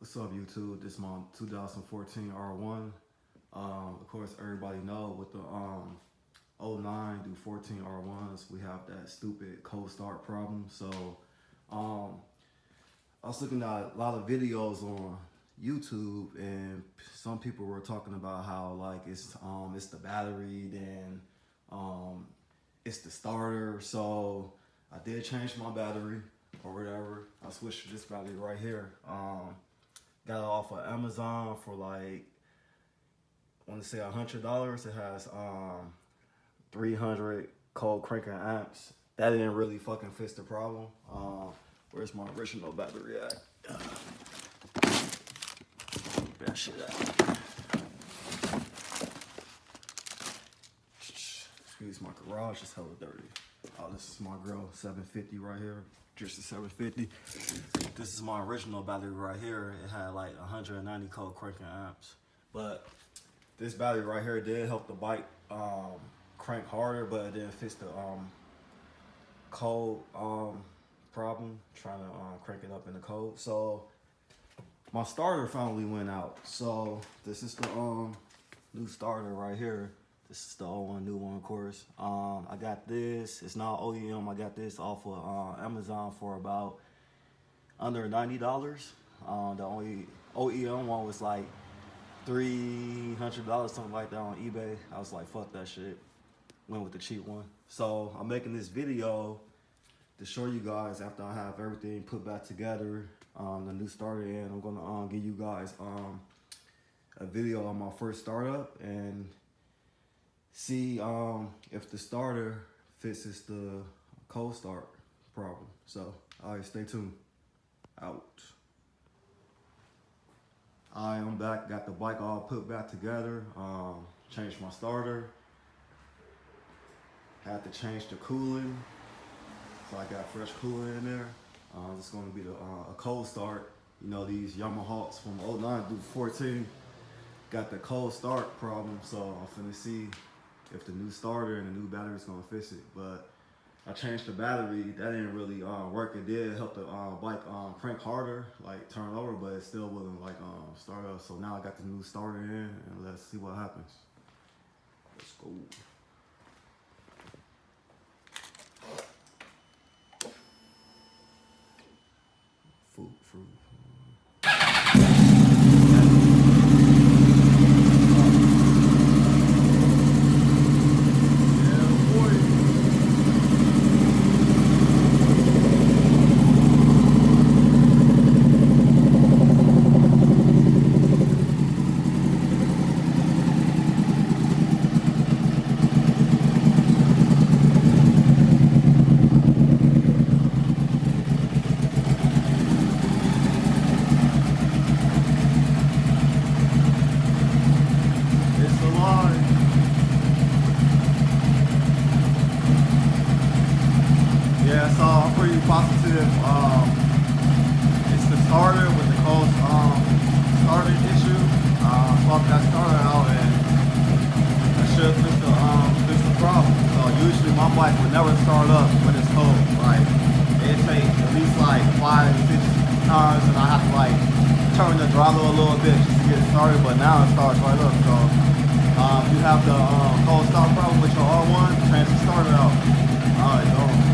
What's up, YouTube? This is my 2014 R1. Of course, everybody know with the 09 through 14 R1s, we have that stupid cold start problem. So I was looking at a lot of videos on YouTube, and some people were talking about how like it's the battery, then it's the starter. So I did change my battery or whatever. I switched to this battery right here. Got it off of Amazon for like, I want to say $100. It has 300 cold cranking amps. That didn't really fucking fix the problem. Where's my original battery at? That shit out. Excuse my garage is hella dirty. Oh, this is my girl 750 right here. Just a 750. This is my original battery right here. It had like 190 cold cranking amps. But this battery right here did help the bike crank harder, but it didn't fix the cold problem, trying to crank it up in the cold. So my starter finally went out. So this is the new starter right here. This is the old one, new one, of course. I got this. It's not OEM. I got this off of Amazon for about under $90. The only OEM one was like $300, something like that on eBay. I was like, fuck that shit. Went with the cheap one. So I'm making this video to show you guys after I have everything put back together, the new starter, and I'm gonna give you guys a video on my first startup and see if the starter fixes the cold start problem. So, all right, stay tuned. Out. All right, I'm back. Got the bike all put back together. Changed my starter. Had to change the cooling. So I got fresh cooling in there. It's going to be a cold start. You know, these Yamaha from 09 through 14 got the cold start problem. So I'm finna see if the new starter and the new battery is gonna fix it. But I changed the battery. That didn't really work. It did help the bike crank harder, like turn over, but it still wasn't like start up. So now I got the new starter in, and let's see what happens. Let's go. Fruit. Yeah, so I'm pretty positive. It's the starter with the cold starter issue. Swap that starter out and that should fix the problem. So usually my bike would never start up when it's cold. Like it takes at least like 5 to 6 times, and I have to like turn the throttle a little bit just to get it started. But now it starts right up. So if you have the cold start problem with your R1, change the starter out. Alright, go.